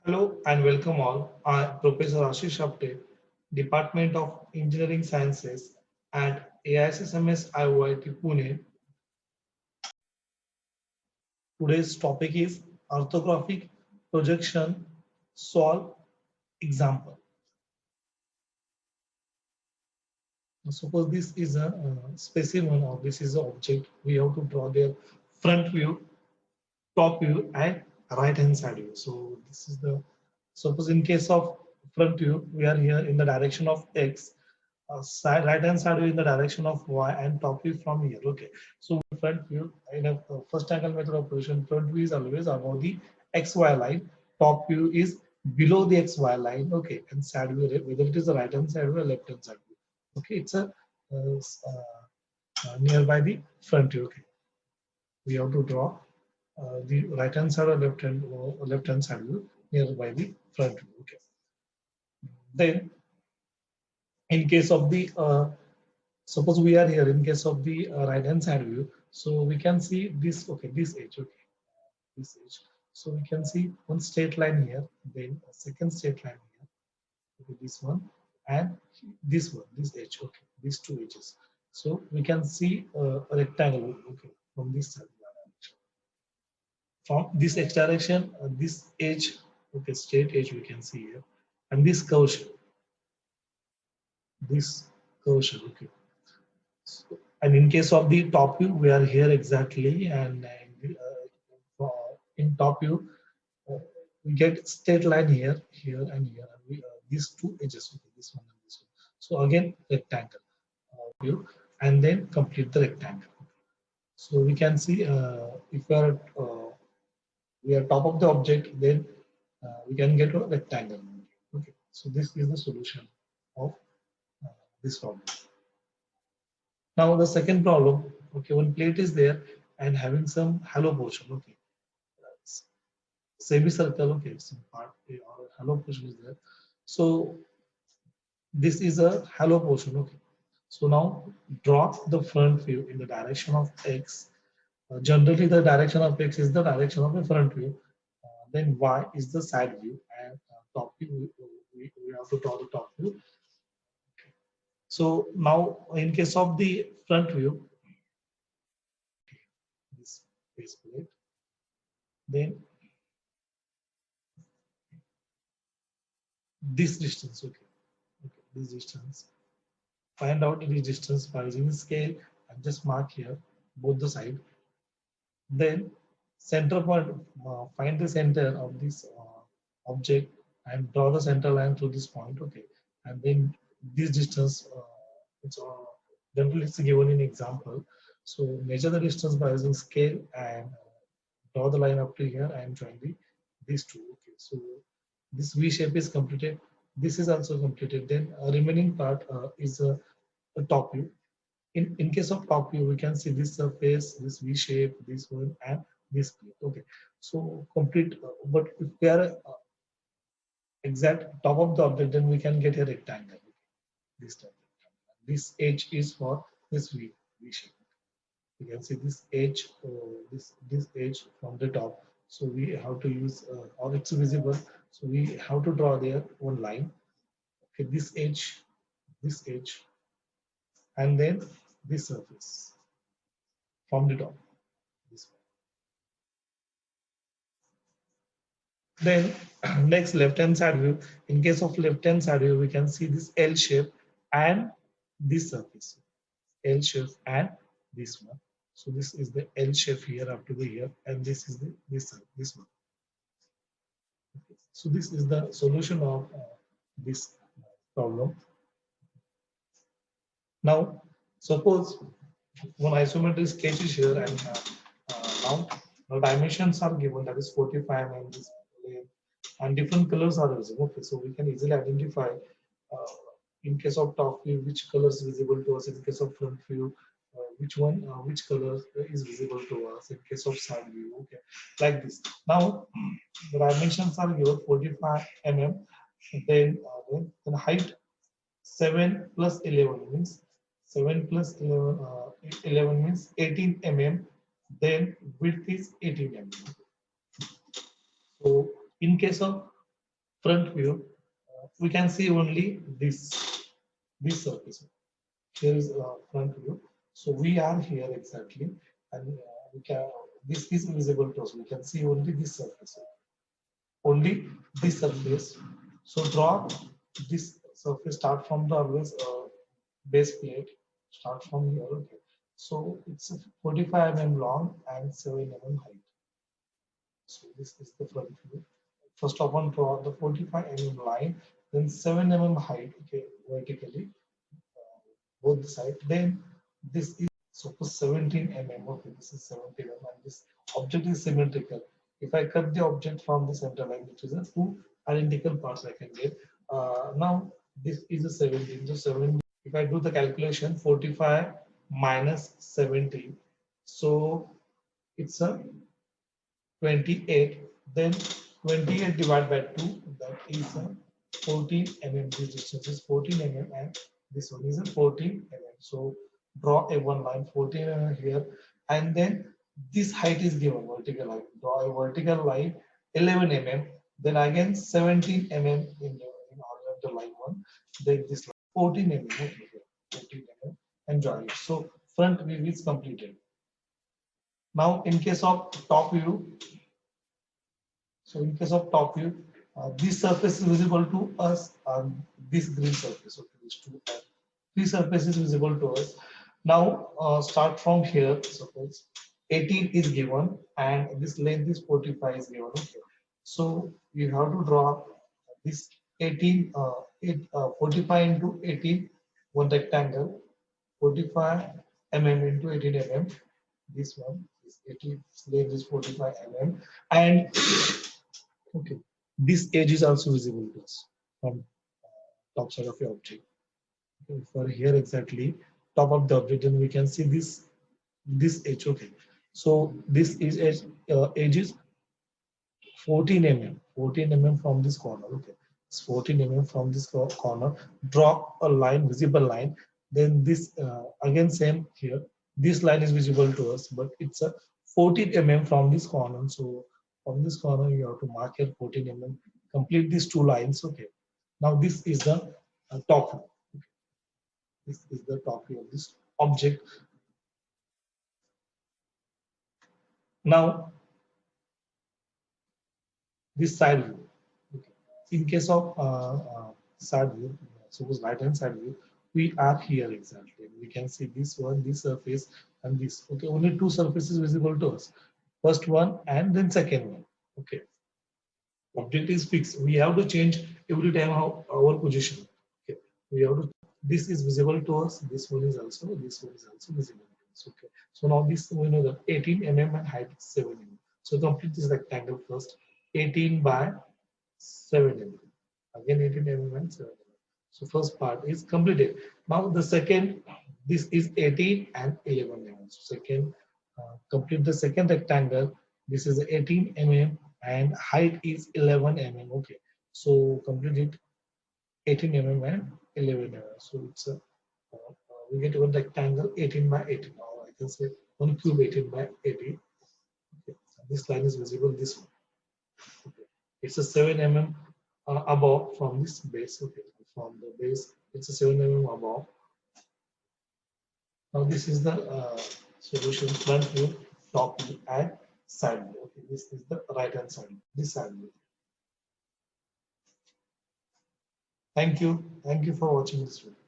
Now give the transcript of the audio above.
Hello and welcome all. I'm Professor Ashish Apte, Department of Engineering Sciences at AISSMS IOIT Pune. Today's topic is orthographic projection solve example. Suppose this is a specimen or this is an object. We have to draw their front view, top view and right hand side view. So this is the suppose in case of front view, we are here in the direction of X, side right hand side view in the direction of Y and top view from here. Okay. So front view in a first angle method of projection, front view is always above the XY line, top view is below the XY line. Okay. And side view, whether it is the right hand side view or left hand side view. Okay. It's a nearby the front view. Okay. We have to draw the right hand side or left hand side view nearby the front view. Okay. Then in case of the suppose we are here in case of the right hand side view, so we can see this. Okay, this edge. Okay, this edge. So we can see one straight line here, then a second straight line here. Okay, this one and this one, this edge. Okay, these two edges. So we can see a rectangle. Okay, from this side. From this x direction, this edge, okay, straight edge we can see here, and this curve shape, this curve shape, okay. So, and in case of the top view, we are here exactly, and in top view, uh, we get straight line here, here, and here. And these two edges, okay, this one and this one. So again, rectangle view, and then complete the rectangle. So we can see if we are top of the object, then we can get a rectangle. Okay, so this is the solution of this problem. Now the second problem, okay, one plate is there and having some hollow portion, okay, semicircle, okay, some part or hollow portion is there. So this is a hollow portion, okay. So now draw the front view in the direction of X. Generally, the direction of X is the direction of the front view. Then Y is the side view, and top view we have to draw the top view. So now, in case of the front view, this base plate, then this distance, okay, okay, this distance. Find out the distance by using the scale and just mark here both the side. Then center point, find the center of this object and draw the center line through this point, okay. And then this distance, it's generally it's given in example. So measure the distance by using scale and draw the line up to here and join these two. Okay, so this V shape is completed. This is also completed. Then remaining part is a top view. In case of top view, we can see this surface, this V shape, this one, and this plate. Okay, so complete. But if we are exact top of the object, then we can get a rectangle. This type. This edge is for this V shape. You can see this edge, this edge from the top. So we have to use, or it's visible. So we have to draw there one line. Okay, this edge, and then this surface from the top. This one. Then next left hand side view. In case of left hand side view, we can see this L shape and this surface. L shape and this one. So this is the L shape here up to the here, and this is the this one. Okay. So this is the solution of this problem. Now, suppose one isometric sketch is here, and now the dimensions are given, that is 45 mm this length, and different colors are visible. Okay, so we can easily identify in case of top view which color is visible to us. In case of front view, which color is visible to us. In case of side view, okay, like this. Now the dimensions are given 45 mm. Then height 7 plus 11 means 7 plus 11, 11 means 18 mm. Then width is 18 mm. So in case of front view, we can see only this surface. Here is front view. So we are here exactly, and we can this is visible to us. We can see only this surface, only this surface. So draw this surface. Start from the always base plate. Start from here. Okay. So it's 45 mm long and 7 mm height. So this is the front view. First of all, draw the 45 mm line, then 7 mm height, okay, vertically, both the side. Then this is suppose 17 mm, okay, this is 17 mm, and this object is symmetrical. If I cut the object from the center line, which is a two identical parts I can get. Now this is a 17, so 17. If I do the calculation, 45 minus 17, so it's a 28, then 28 divided by 2, that is 14 mm. This distance is 14 mm and this one is a 14 mm. So draw a one line 14 mm here, and then this height is given vertical height. Draw a vertical line 11 mm, then again 17 mm in horizontal line one, then this line 14 mm, okay, 14 mm, and join it. So front view is completed. Now in case of top view, so in case of top view, this surface is visible to us, this green surface. Okay, these two, three surfaces visible to us. Now start from here. Suppose 18 is given and this length is 45 is given. Okay, so you have to draw this 18, 45 into 18, one rectangle, 45 mm into 18 mm. This one is 18, length is 45 mm, and okay, this edge is also visible to us from top side of your object. Okay, for here exactly top of the object, then we can see this edge. Okay, so this is edge is 14 mm, 14 mm from this corner. Okay, it's 14 mm from this corner. Draw a line, visible line. Then this again same here. This line is visible to us, but it's a 14 mm from this corner. So from this corner you have to mark here 14 mm. Complete these two lines. Okay. Now this is the top view. Okay. This is the top view of this object. Now this side view. Okay. In case of side view, suppose right hand side view, we are here exactly. We can see this one, this surface, and this. Okay, only two surfaces visible to us. First one and then second one. Okay, object is fixed. We have to change every time our position. Okay, we have to. This is visible to us. This one is also. This one is also visible to us. Okay, so now this we know that 18 mm and height is 7 mm. So complete this rectangle first. 18 by 7 mm. Again 18 mm and 7 mm. So first part is completed. Now the second, this is 18 and 11 mm. So second, complete the second rectangle. This is 18 mm and height is 11 mm. Okay. So complete it 18 mm and 11 mm. So it's a we get one rectangle 18 by 18. Now I can say one cube 18 by 18. Okay. So this line is visible. This one. Okay. It's a 7 mm above from this base. Okay, from the base, it's a 7 mm above. Now this is the solution: front view, top view, and side view. Okay, this is the right hand side. This side view. Thank you for watching this video.